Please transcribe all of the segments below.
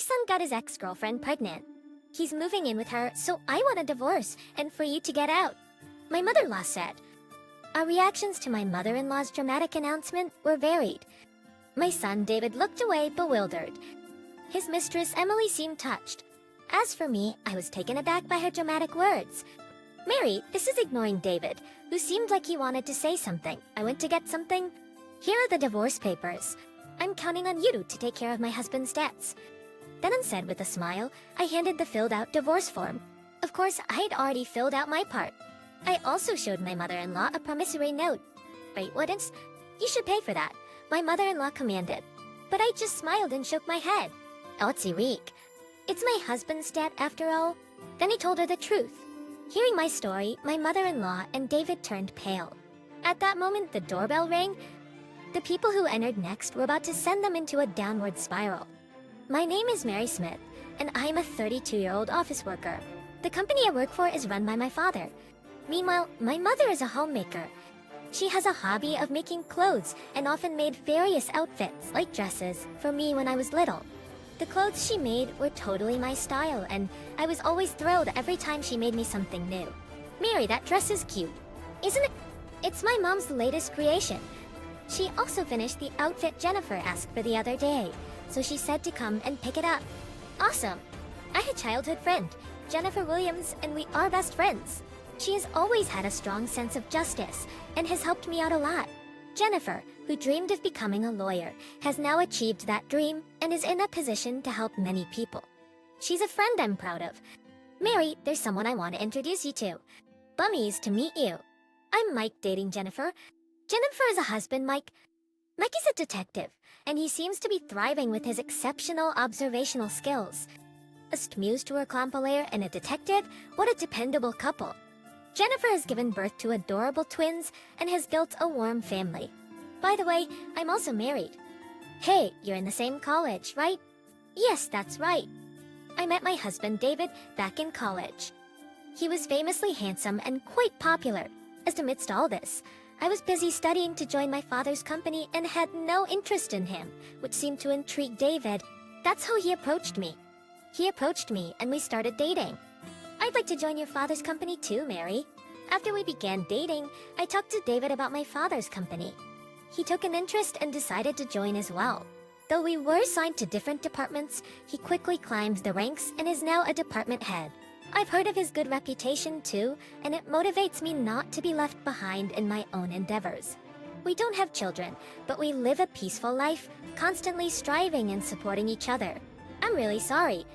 son got his ex-girlfriend pregnant. He's moving in with her, so I want a divorce and for you to get out. My mother-in-law said. Our reactions to my mother-in-law's dramatic announcement were varied. My son David looked away bewildered. His mistress Emily seemed touched. As for me, I was taken aback by her dramatic words. Mary, this is ignoring David, who seemed like he wanted to say something. I went to get something. Here are the divorce papers. I'm counting on you to take care of my husband's debts. Then unsaid with a smile, I handed the filled-out divorce form. Of course, I had already filled out my part. I also showed my mother-in-law a promissory note. Wait, what is? You should pay for that, my mother-in-law commanded. But I just smiled and shook my head. Otzi weak. It's my husband's debt after all. Then he told her the truth. Hearing my story, my mother-in-law and David turned pale. At that moment, the doorbell rang. The people who entered next were about to send them into a downward spiral. My name is Mary Smith, and I'm a 32-year-old office worker. The company I work for is run by my father. Meanwhile, my mother is a homemaker. She has a hobby of making clothes and often made various outfits, like dresses, for me when I was little. The clothes she made were totally my style, and I was always thrilled every time she made me something new. Mary, that dress is cute. Isn't it? It's my mom's latest creation. She also finished the outfit Jennifer asked for the other day, so she said to come and pick it up. Awesome! I had a childhood friend, Jennifer Williams, and we are best friends. She has always had a strong sense of justice and has helped me out a lot. Jennifer, who dreamed of becoming a lawyer, has now achieved that dream and is in a position to help many people. She's a friend I'm proud of. Mary, there's someone I want to introduce you to. Bummies to meet you. I'm Mike dating Jennifer. Jennifer is a husband, Mike. Mike is a detective, and he seems to be thriving with his exceptional observational skills. A muse to a clown player and a detective, what a dependable couple. Jennifer has given birth to adorable twins and has built a warm family. By the way, I'm also married. Hey, you're in the same college, right? Yes, that's right. I met my husband David back in college. He was famously handsome and quite popular. As amidst all this, I was busy studying to join my father's company and had no interest in him, which seemed to intrigue David. That's how he approached me. He approached me and we started dating. I'd like to join your father's company too, Mary. After we began dating, I talked to David about my father's company. He took an interest and decided to join as well. Though we were assigned to different departments, he quickly climbed the ranks and is now a department head. I've heard of his good reputation too, and it motivates me not to be left behind in my own endeavors. We don't have children, but we live a peaceful life, constantly striving and supporting each other. I'm really sorry.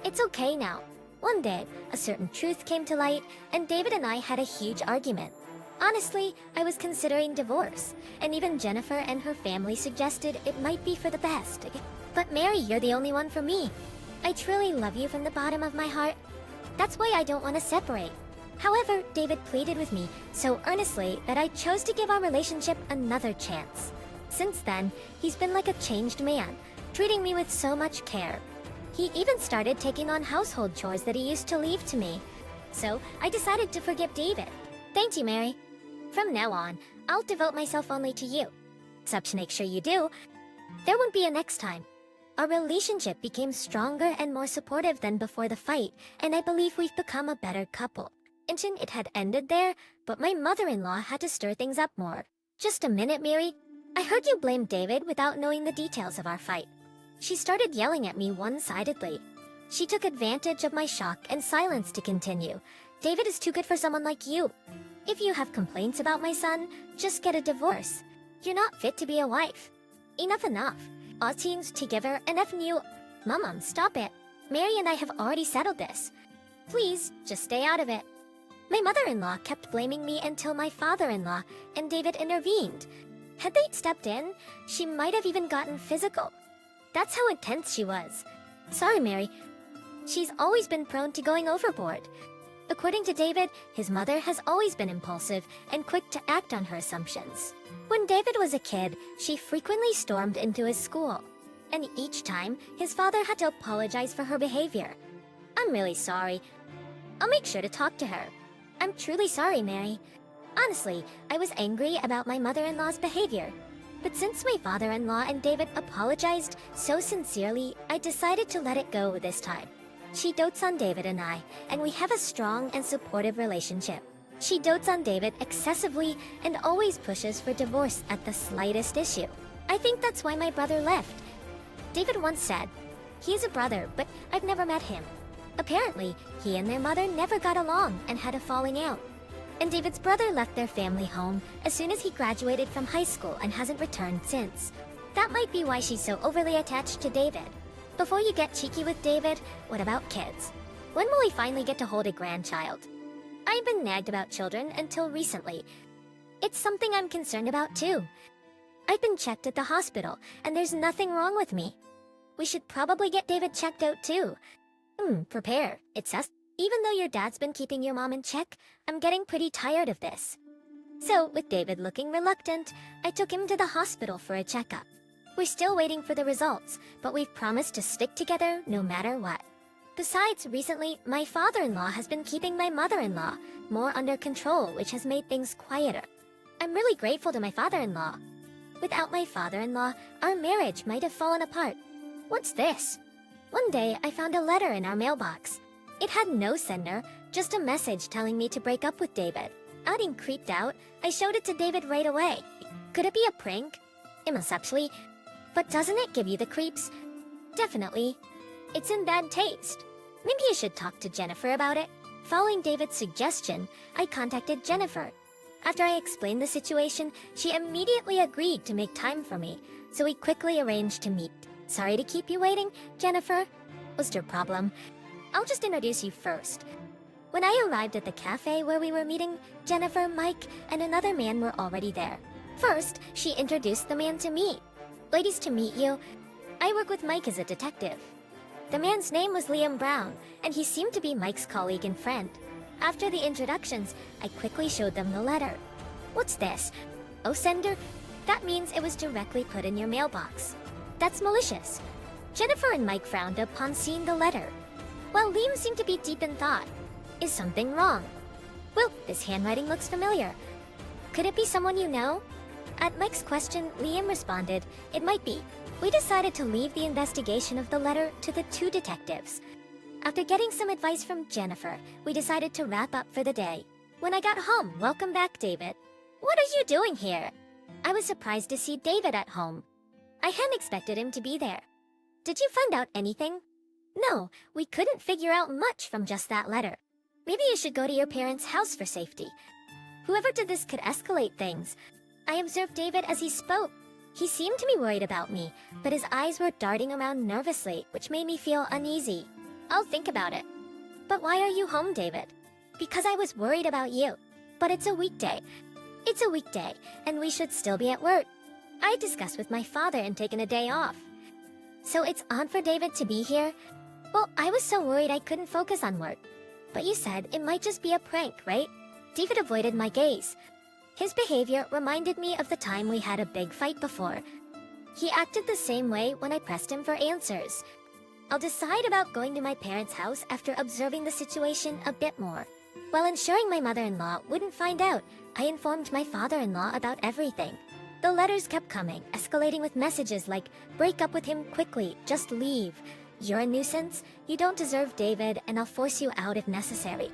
It's okay now. One day, a certain truth came to light, and David and I had a huge argument. Honestly, I was considering divorce, and even Jennifer and her family suggested it might be for the best. But Mary, you're the only one for me. I truly love you from the bottom of my heart. That's why I don't want to separate. However, David pleaded with me so earnestly that I chose to give our relationship another chance. Since then, he's been like a changed man, treating me with so much care. He even started taking on household chores that he used to leave to me. So, I decided to forgive David. Thank you, Mary. From now on, I'll devote myself only to you. Except to make sure you do. There won't be a next time. Our relationship became stronger and more supportive than before the fight, and I believe we've become a better couple. It had ended there, but my mother-in-law had to stir things up more. Just a minute, Mary. I heard you blame David without knowing the details of our fight. She started yelling at me one-sidedly. She took advantage of my shock and silence to continue. David is too good for someone like you. If you have complaints about my son, just get a divorce. You're not fit to be a wife. Enough. All teams together and F you. Mom, stop it. Mary and I have already settled this. Please, just stay out of it. My mother-in-law kept blaming me until my father-in-law and David intervened. Had they stepped in, she might have even gotten physical. That's how intense she was. Sorry, Mary. She's always been prone to going overboard. According to David, his mother has always been impulsive and quick to act on her assumptions. When David was a kid, she frequently stormed into his school. And each time, his father had to apologize for her behavior. I'm really sorry. I'll make sure to talk to her. I'm truly sorry, Mary. Honestly, I was angry about my mother-in-law's behavior. But since my father-in-law and David apologized so sincerely, I decided to let it go this time. She dotes on David and I, and we have a strong and supportive relationship. She dotes on David excessively and always pushes for divorce at the slightest issue. I think that's why my brother left. David once said, "He is a brother, but I've never met him." Apparently, he and their mother never got along and had a falling out. And David's brother left their family home as soon as he graduated from high school and hasn't returned since. That might be why she's so overly attached to David. Before you get cheeky with David, what about kids? When will we finally get to hold a grandchild? I've been nagged about children until recently. It's something I'm concerned about too. I've been checked at the hospital, and there's nothing wrong with me. We should probably get David checked out too. Prepare. It's us. Even though your dad's been keeping your mom in check, I'm getting pretty tired of this. So, with David looking reluctant, I took him to the hospital for a checkup. We're still waiting for the results, but we've promised to stick together no matter what. Besides, recently, my father-in-law has been keeping my mother-in-law more under control, which has made things quieter. I'm really grateful to my father-in-law. Without my father-in-law, our marriage might have fallen apart. What's this? One day, I found a letter in our mailbox. It had no sender, just a message telling me to break up with David. Adding creeped out, I showed it to David right away. Could it be a prank? Impossibly. But doesn't it give you the creeps? Definitely. It's in bad taste. Maybe you should talk to Jennifer about it. Following David's suggestion, I contacted Jennifer. After I explained the situation, she immediately agreed to make time for me, so we quickly arranged to meet. Sorry to keep you waiting, Jennifer. What's your problem? I'll just introduce you first. When I arrived at the cafe where we were meeting, Jennifer, Mike, and another man were already there. First, she introduced the man to me. Ladies, to meet you, I work with Mike as a detective. The man's name was Liam Brown, and he seemed to be Mike's colleague and friend. After the introductions, I quickly showed them the letter. What's this? Oh, sender? That means it was directly put in your mailbox. That's malicious. Jennifer and Mike frowned upon seeing the letter, while Liam seemed to be deep in thought. Is something wrong? Well, this handwriting looks familiar. Could it be someone you know? At Mike's question, Liam responded, "It might be." We decided to leave the investigation of the letter to the two detectives. After getting some advice from Jennifer, we decided to wrap up for the day. When I got home, welcome back, David. What are you doing here? I was surprised to see David at home. I hadn't expected him to be there. Did you find out anything? No, we couldn't figure out much from just that letter. Maybe you should go to your parents' house for safety. Whoever did this could escalate things. I observed David as he spoke. He seemed to be worried about me, but his eyes were darting around nervously, which made me feel uneasy. I'll think about it. But why are you home, David? Because I was worried about you. But it's a weekday. It's a weekday, and we should still be at work. I discussed with my father and taken a day off. So it's on for David to be here? Well, I was so worried I couldn't focus on work. But you said it might just be a prank, right? David avoided my gaze. His behavior reminded me of the time we had a big fight before. He acted the same way when I pressed him for answers. I'll decide about going to my parents' house after observing the situation a bit more. While ensuring my mother-in-law wouldn't find out, I informed my father-in-law about everything. The letters kept coming, escalating with messages like, "Break up with him quickly, just leave. You're a nuisance, you don't deserve David, and I'll force you out if necessary."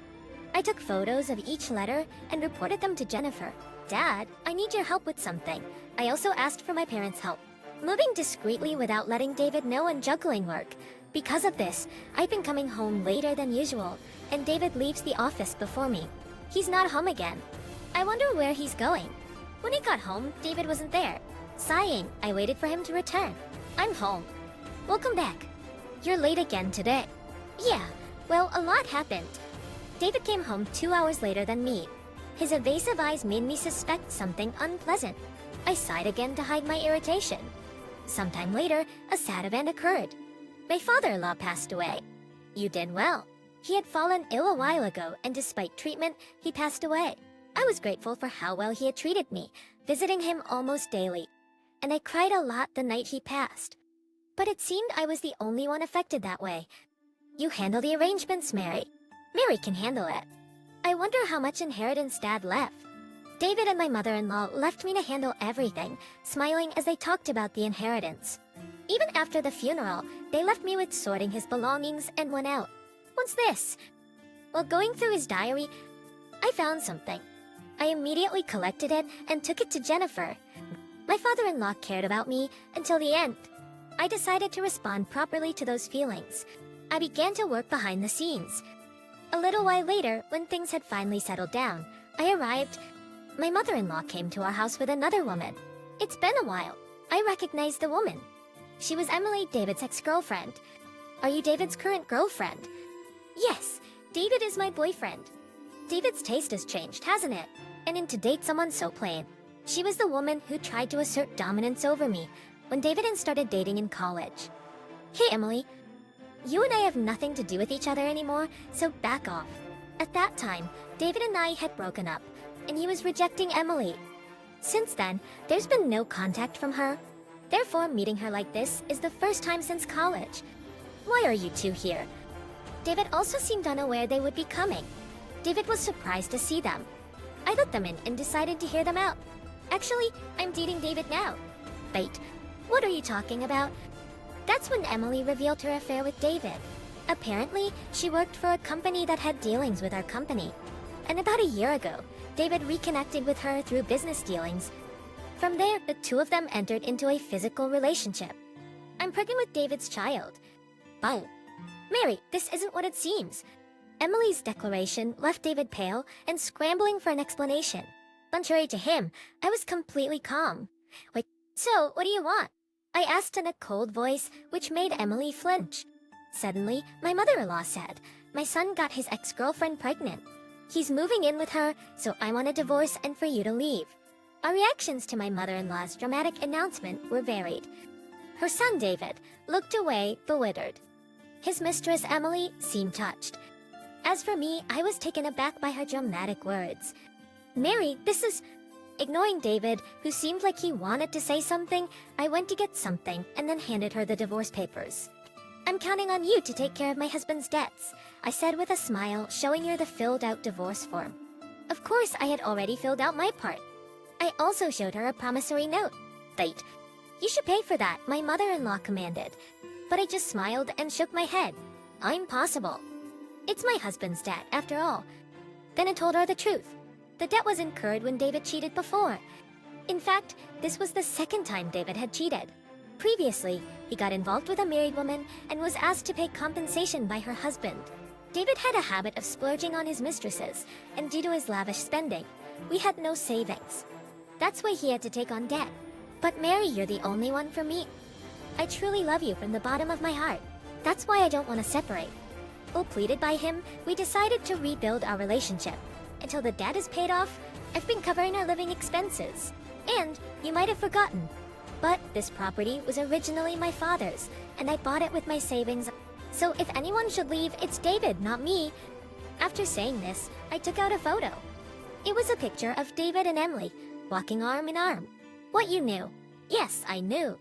I took photos of each letter and reported them to Jennifer. "Dad, I need your help with something." I also asked for my parents' help, moving discreetly without letting David know and juggling work. Because of this, I've been coming home later than usual, and David leaves the office before me. He's not home again. I wonder where he's going. When he got home, David wasn't there. Sighing, I waited for him to return. "I'm home." "Welcome back. You're late again today." "Yeah, well, a lot happened." David came home 2 hours later than me. His evasive eyes made me suspect something unpleasant. I sighed again to hide my irritation. Sometime later, a sad event occurred. My father-in-law passed away. You did well. He had fallen ill a while ago, and despite treatment, he passed away. I was grateful for how well he had treated me, visiting him almost daily. And I cried a lot the night he passed. But it seemed I was the only one affected that way. You handle the arrangements, Mary. Mary can handle it. I wonder how much inheritance Dad left. David and my mother-in-law left me to handle everything, smiling as they talked about the inheritance. Even after the funeral, they left me with sorting his belongings and went out. What's this? While going through his diary, I found something. I immediately collected it and took it to Jennifer. My father-in-law cared about me until the end. I decided to respond properly to those feelings. I began to work behind the scenes. A little while later, when things had finally settled down, I arrived. My mother-in-law came to our house with another woman. It's been a while. I recognized the woman. She was Emily, David's ex-girlfriend. Are you David's current girlfriend? Yes, David is my boyfriend. David's taste has changed, hasn't it? And to date someone so plain. She was the woman who tried to assert dominance over me when David and started dating in college. Hey, Emily. You and I have nothing to do with each other anymore, so back off. At that time, David and I had broken up, and he was rejecting Emily. Since then, there's been no contact from her. Therefore, meeting her like this is the first time since college. Why are you two here? David also seemed unaware they would be coming. David was surprised to see them. I let them in and decided to hear them out. Actually, I'm dating David now. Wait, what are you talking about? That's when Emily revealed her affair with David. Apparently, she worked for a company that had dealings with our company. And about a year ago, David reconnected with her through business dealings. From there, the two of them entered into a physical relationship. I'm pregnant with David's child. Wow. Mary, this isn't what it seems. Emily's declaration left David pale and scrambling for an explanation. Contrary to him, I was completely calm. Wait, so what do you want? I asked in a cold voice, which made Emily flinch. Suddenly, my mother-in-law said, my son got his ex-girlfriend pregnant. He's moving in with her, so I want a divorce and for you to leave. Our reactions to my mother-in-law's dramatic announcement were varied. Her son, David, looked away, bewildered. His mistress, Emily, seemed touched. As for me, I was taken aback by her dramatic words. Mary, this is... Ignoring David, who seemed like he wanted to say something, I went to get something and then handed her the divorce papers. I'm counting on you to take care of my husband's debts, I said with a smile, showing her the filled-out divorce form. Of course, I had already filled out my part. I also showed her a promissory note. Wait, you should pay for that, my mother-in-law commanded. But I just smiled and shook my head. Impossible. It's my husband's debt, after all. Then I told her the truth. The debt was incurred when David cheated before. In fact, this was the second time David had cheated. Previously, he got involved with a married woman and was asked to pay compensation by her husband. David had a habit of splurging on his mistresses, and due to his lavish spending, we had no savings. That's why he had to take on debt. But Mary, you're the only one for me. I truly love you from the bottom of my heart. That's why I don't want to separate. Well, pleaded by him, we decided to rebuild our relationship. Until the debt is paid off, I've been covering our living expenses. And, you might have forgotten, but this property was originally my father's, and I bought it with my savings. So if anyone should leave, it's David, not me. After saying this, I took out a photo. It was a picture of David and Emily, walking arm in arm. What, you knew? Yes, I knew.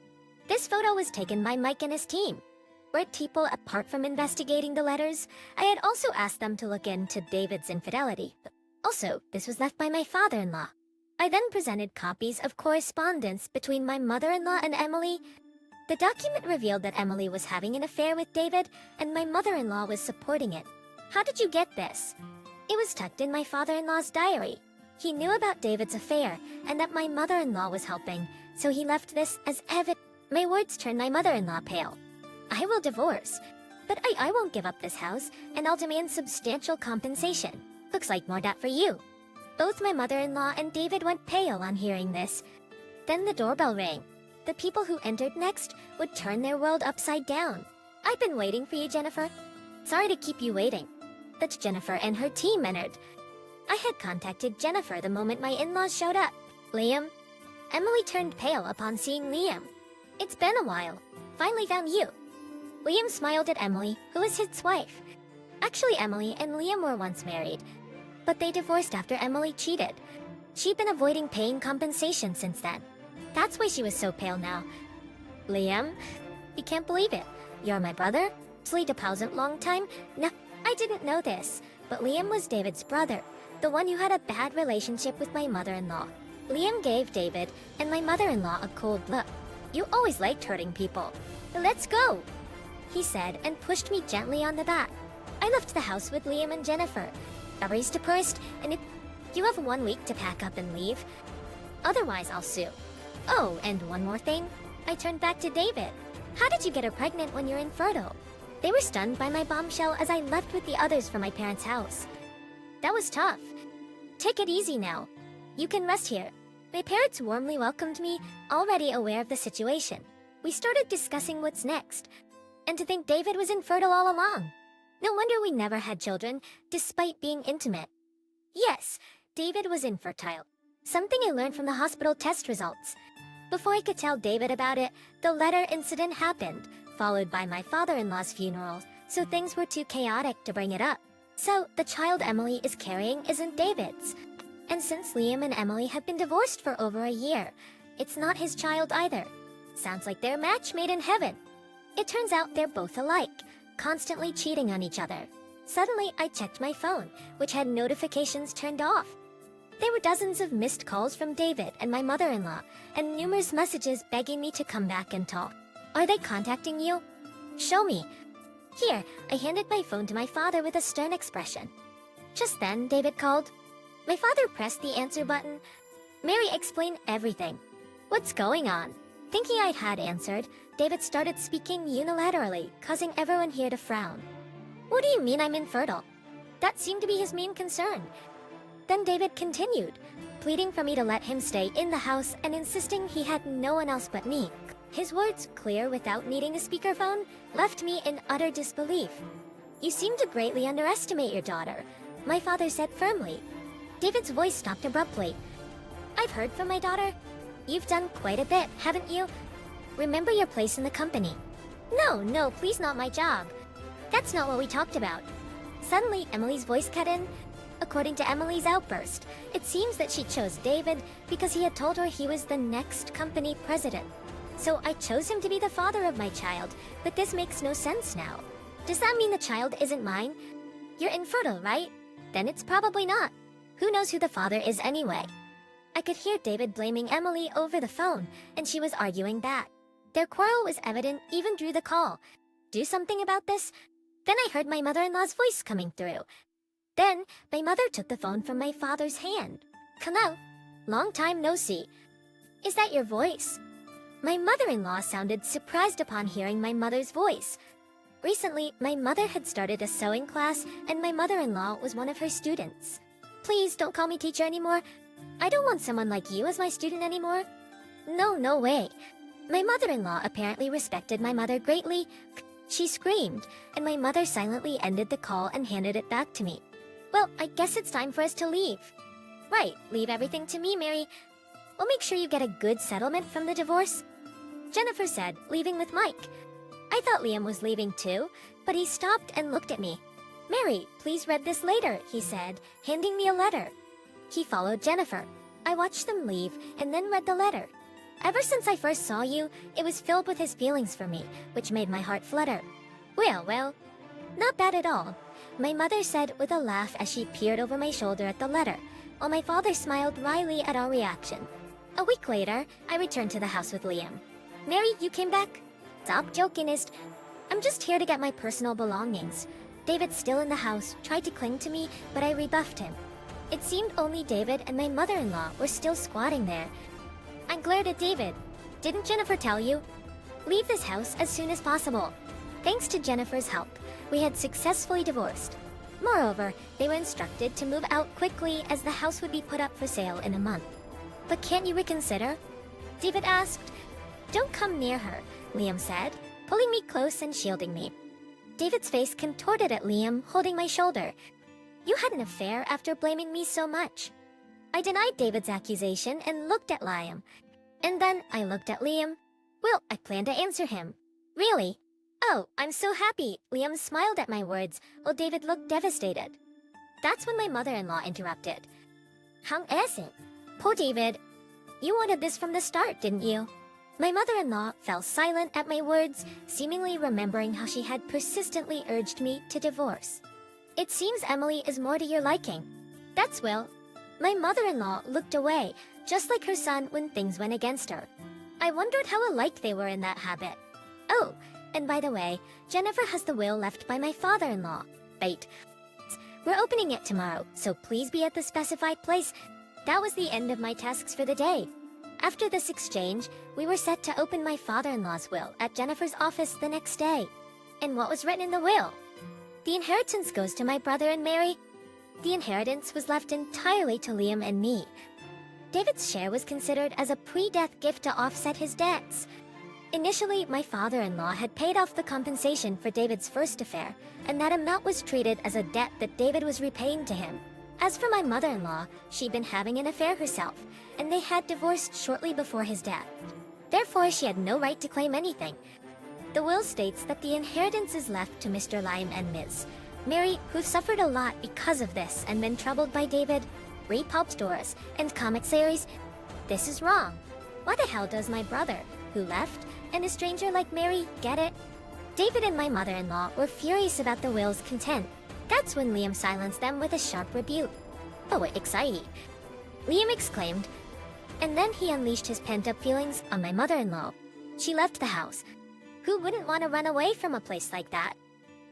This photo was taken by Mike and his team. Were people, apart from investigating the letters, I had also asked them to look into David's infidelity. Also, this was left by my father-in-law. I then presented copies of correspondence between my mother-in-law and Emily. The document revealed that Emily was having an affair with David, and my mother-in-law was supporting it. How did you get this? It was tucked in my father-in-law's diary. He knew about David's affair, and that my mother-in-law was helping, so he left this as evidence. My words turned my mother-in-law pale. I will divorce, but I won't give up this house, and I'll demand substantial compensation. Looks like more debt for you. Both my mother-in-law and David went pale on hearing this. Then the doorbell rang. The people who entered next would turn their world upside down. I've been waiting for you, Jennifer. Sorry to keep you waiting. But Jennifer and her team entered. I had contacted Jennifer the moment my in-laws showed up. Liam? Emily turned pale upon seeing Liam. It's been a while. Finally found you. Liam smiled at Emily, who was his wife. Actually, Emily and Liam were once married, but they divorced after Emily cheated. She'd been avoiding paying compensation since then. That's why she was so pale now. Liam? You can't believe it. You're my brother? Sleep a thousand long time? No, I didn't know this, but Liam was David's brother. the one who had a bad relationship with my mother-in-law. Liam gave David and my mother-in-law a cold look. "You always liked hurting people. Let's go," he said and pushed me gently on the back. I left the house with Liam and Jennifer. Everybody's depressed, and you have 1 week to pack up and leave. Otherwise, I'll sue. Oh, and one more thing. I turned back to David. "How did you get her pregnant when you're infertile?" They were stunned by my bombshell as I left with the others for my parents' house. "That was tough. Take it easy now. You can rest here." My parents warmly welcomed me, already aware of the situation. We started discussing what's next, and to think David was infertile all along. No wonder we never had children, despite being intimate. Yes, David was infertile, something I learned from the hospital test results. Before I could tell David about it, the letter incident happened, followed by my father-in-law's funeral, so things were too chaotic to bring it up. So, the child Emily is carrying isn't David's. And since Liam and Emily have been divorced for over a year, it's not his child either. Sounds like they're a match made in heaven. It turns out they're both alike, constantly cheating on each other. Suddenly, I checked my phone, which had notifications turned off. There were dozens of missed calls from David and my mother-in-law, and numerous messages begging me to come back and talk. "Are they contacting you? Show me." Here, I handed my phone to my father with a stern expression. Just then, David called. My father pressed the answer button. "Mary, explain everything. What's going on?" Thinking I had answered, David started speaking unilaterally, causing everyone here to frown. "What do you mean I'm infertile?" That seemed to be his main concern. Then David continued, pleading for me to let him stay in the house and insisting he had no one else but me. His words, clear without needing a speakerphone, left me in utter disbelief. "You seem to greatly underestimate your daughter," my father said firmly. David's voice stopped abruptly. "I've heard from my daughter. You've done quite a bit, haven't you? Remember your place in the company." No, please, not my job. That's not what we talked about." Suddenly, Emily's voice cut in. According to Emily's outburst, it seems that she chose David because he had told her he was the next company president. "So I chose him to be the father of my child, but this makes no sense now. Does that mean the child isn't mine? You're infertile, right? Then it's probably not. Who knows who the father is anyway?" I could hear David blaming Emily over the phone, and she was arguing back. Their quarrel was evident even through the call. "Do something about this?" Then I heard my mother-in-law's voice coming through. Then, my mother took the phone from my father's hand. "Hello? Long time no see. Is that your voice?" My mother-in-law sounded surprised upon hearing my mother's voice. Recently, my mother had started a sewing class, and my mother-in-law was one of her students. "Please don't call me teacher anymore. I don't want someone like you as my student anymore." No way. My mother-in-law apparently respected my mother greatly. She screamed, and my mother silently ended the call and handed it back to me. "Well, I guess it's time for us to leave." "Right, leave everything to me, Mary. We'll make sure you get a good settlement from the divorce," Jennifer said, leaving with Mike. I thought Liam was leaving too, but he stopped and looked at me. "Mary, please read this later," he said, handing me a letter. He followed Jennifer. I watched them leave and then read the letter. "Ever since I first saw you, it was filled with his feelings for me, which made my heart flutter." Well, not bad at all," my mother said with a laugh as she peered over my shoulder at the letter, while my father smiled wryly at our reaction. A week later, I returned to the house with Liam. "Mary, you came back?" "Stop joking, I'm just here to get my personal belongings." David, still in the house, tried to cling to me, but I rebuffed him. It seemed only David and my mother-in-law were still squatting there. I glared at David. "Didn't Jennifer tell you? Leave this house as soon as possible." Thanks to Jennifer's help, we had successfully divorced. Moreover, they were instructed to move out quickly as the house would be put up for sale in a month. "But can't you reconsider?" David asked. "Don't come near her," Liam said, pulling me close and shielding me. David's face contorted at Liam, holding my shoulder. "You had an affair after blaming me so much." I denied David's accusation and looked at Liam. And then I looked at Liam. Well, I planned to answer him. "Really?" "Oh, I'm so happy," Liam smiled at my words, while David looked devastated. That's when my mother-in-law interrupted. "Hang isn't. Poor David. You wanted this from the start, didn't you?" My mother-in-law fell silent at my words, seemingly remembering how she had persistently urged me to divorce. "It seems Emily is more to your liking." That's Will. My mother-in-law looked away, just like her son when things went against her. I wondered how alike they were in that habit. Oh, and by the way, Jennifer has the will left by my father-in-law. Wait. We're opening it tomorrow, so please be at the specified place. That was the end of my tasks for the day. After this exchange, we were set to open my father-in-law's will at Jennifer's office the next day. And what was written in the will? The inheritance goes to my brother and Mary. The inheritance was left entirely to Liam and me. David's share was considered as a pre-death gift to offset his debts. Initially, my father-in-law had paid off the compensation for David's first affair, and that amount was treated as a debt that David was repaying to him. As for my mother-in-law, she'd been having an affair herself, and they had divorced shortly before his death. Therefore, she had no right to claim anything. The will states that the inheritance is left to Mr. Lime and Ms. Mary, who've suffered a lot because of this and been troubled by David, repulp stores, and comic series. This is wrong. Why the hell does my brother, who left, and a stranger like Mary, get it? David and my mother-in-law were furious about the will's content. That's when Liam silenced them with a sharp rebuke. Oh, exciting. Liam exclaimed, and then he unleashed his pent-up feelings on my mother-in-law. She left the house. Who wouldn't want to run away from a place like that?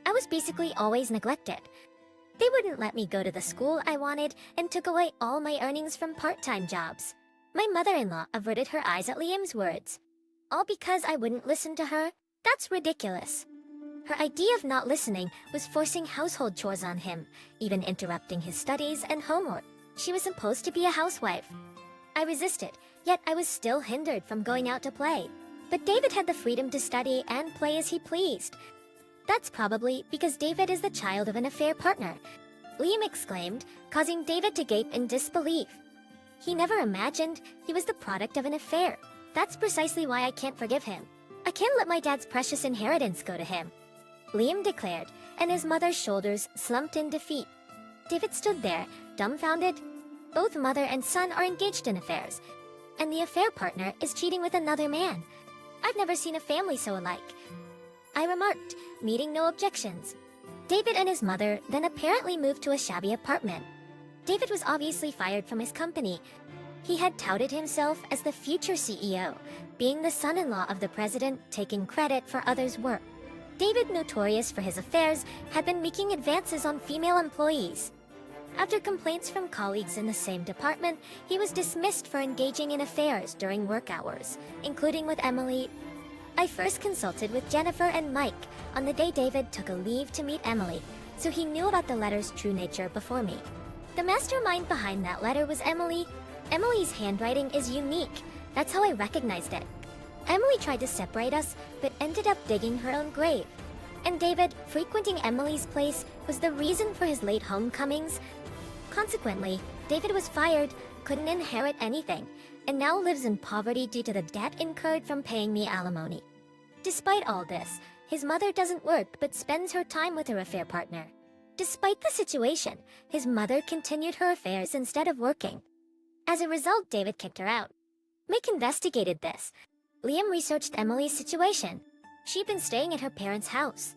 I was basically always neglected. They wouldn't let me go to the school I wanted and took away all my earnings from part-time jobs. My mother-in-law averted her eyes at Liam's words. All because I wouldn't listen to her? That's ridiculous. Her idea of not listening was forcing household chores on him, even interrupting his studies and homework. She was supposed to be a housewife. I resisted, yet I was still hindered from going out to play. But David had the freedom to study and play as he pleased. That's probably because David is the child of an affair partner. Liam exclaimed, causing David to gape in disbelief. He never imagined he was the product of an affair. That's precisely why I can't forgive him. I can't let my dad's precious inheritance go to him. Liam declared, and his mother's shoulders slumped in defeat. David stood there, dumbfounded. Both mother and son are engaged in affairs, and the affair partner is cheating with another man. I've never seen a family so alike. I remarked, meeting no objections. David and his mother then apparently moved to a shabby apartment. David was obviously fired from his company. He had touted himself as the future CEO, being the son-in-law of the president, taking credit for others' work. David, notorious for his affairs, had been making advances on female employees. After complaints from colleagues in the same department, he was dismissed for engaging in affairs during work hours, including with Emily. I first consulted with Jennifer and Mike on the day David took a leave to meet Emily, so he knew about the letter's true nature before me. The mastermind behind that letter was Emily. Emily's handwriting is unique. That's how I recognized it. Emily tried to separate us, but ended up digging her own grave. And David, frequenting Emily's place, was the reason for his late homecomings. Consequently, David was fired, couldn't inherit anything, and now lives in poverty due to the debt incurred from paying me alimony. Despite all this, his mother doesn't work but spends her time with her affair partner. Despite the situation, his mother continued her affairs instead of working. As a result, David kicked her out. Mike investigated this. Liam researched Emily's situation. She'd been staying at her parents' house.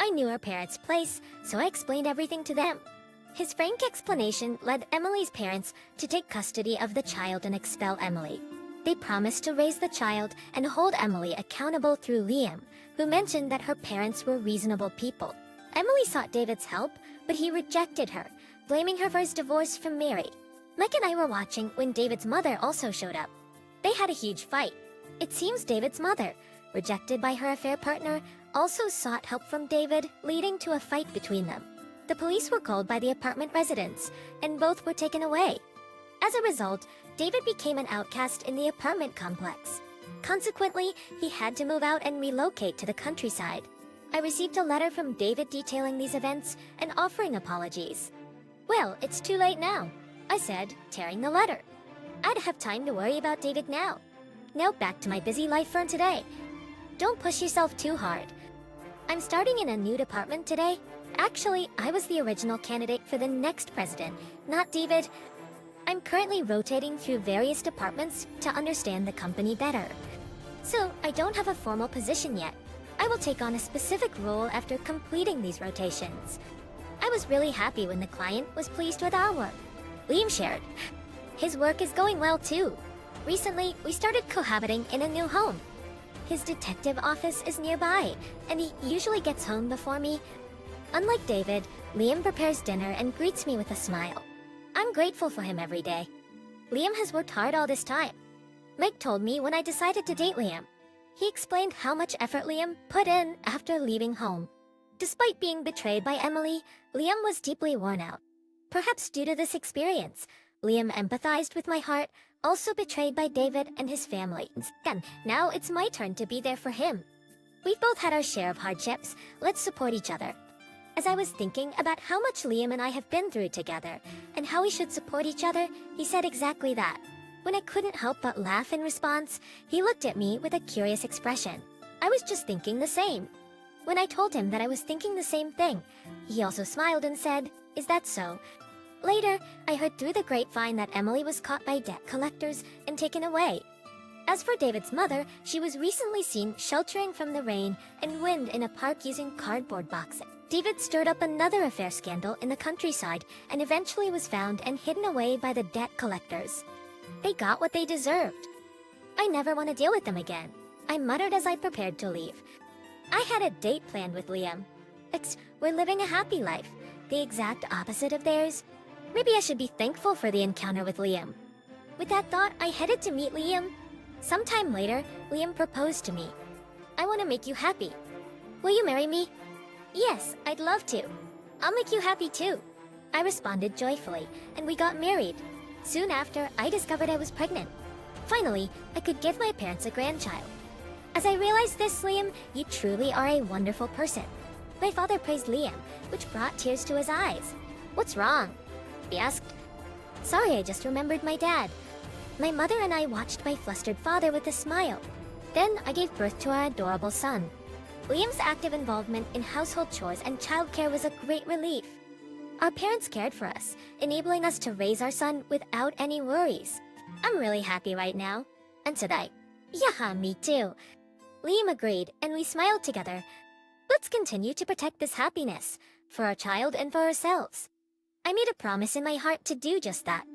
I knew her parents' place, so I explained everything to them. His frank explanation led Emily's parents to take custody of the child and expel Emily. They promised to raise the child and hold Emily accountable through Liam, who mentioned that her parents were reasonable people. Emily sought David's help, but he rejected her, blaming her for his divorce from Mary. Mike and I were watching when David's mother also showed up. They had a huge fight. It seems David's mother, rejected by her affair partner, also sought help from David, leading to a fight between them. The police were called by the apartment residents, and both were taken away. As a result, David became an outcast in the apartment complex. Consequently, he had to move out and relocate to the countryside. I received a letter from David detailing these events and offering apologies. Well, it's too late now, I said, tearing the letter. I'd have time to worry about David now. Now back to my busy life for today. Don't push yourself too hard. I'm starting in a new department today. Actually, I was the original candidate for the next president, not David. I'm currently rotating through various departments to understand the company better. So, I don't have a formal position yet. I will take on a specific role after completing these rotations. I was really happy when the client was pleased with our work. Liam shared. His work is going well too. Recently, we started cohabiting in a new home. His detective office is nearby, and he usually gets home before me. Unlike David, Liam prepares dinner and greets me with a smile. I'm grateful for him every day. Liam has worked hard all this time. Mike told me when I decided to date Liam. He explained how much effort Liam put in after leaving home. Despite being betrayed by Emily, Liam was deeply worn out. Perhaps due to this experience, Liam empathized with my heart, also betrayed by David and his family. And now it's my turn to be there for him. We've both had our share of hardships. Let's support each other. As I was thinking about how much Liam and I have been through together, and how we should support each other, he said exactly that. When I couldn't help but laugh in response, he looked at me with a curious expression. I was just thinking the same. When I told him that I was thinking the same thing, he also smiled and said, "Is that so?" Later, I heard through the grapevine that Emily was caught by debt collectors and taken away. As for David's mother, she was recently seen sheltering from the rain and wind in a park using cardboard boxes. David stirred up another affair scandal in the countryside and eventually was found and hidden away by the debt collectors. They got what they deserved. I never want to deal with them again, I muttered as I prepared to leave. I had a date planned with Liam. We're living a happy life, the exact opposite of theirs. Maybe I should be thankful for the encounter with Liam. With that thought, I headed to meet Liam. Sometime later, Liam proposed to me. "I want to make you happy. Will you marry me?" "Yes, I'd love to. I'll make you happy too." I responded joyfully, and we got married. Soon after, I discovered I was pregnant. Finally, I could give my parents a grandchild. As I realized this, Liam, you truly are a wonderful person. My father praised Liam, which brought tears to his eyes. "What's wrong?" he asked. "Sorry, I just remembered my dad." My mother and I watched my flustered father with a smile. Then I gave birth to our adorable son. Liam's active involvement in household chores and childcare was a great relief. Our parents cared for us, enabling us to raise our son without any worries. "I'm really happy right now," answered I. "Yeah, me too." Liam agreed, and we smiled together. Let's continue to protect this happiness, for our child and for ourselves. I made a promise in my heart to do just that.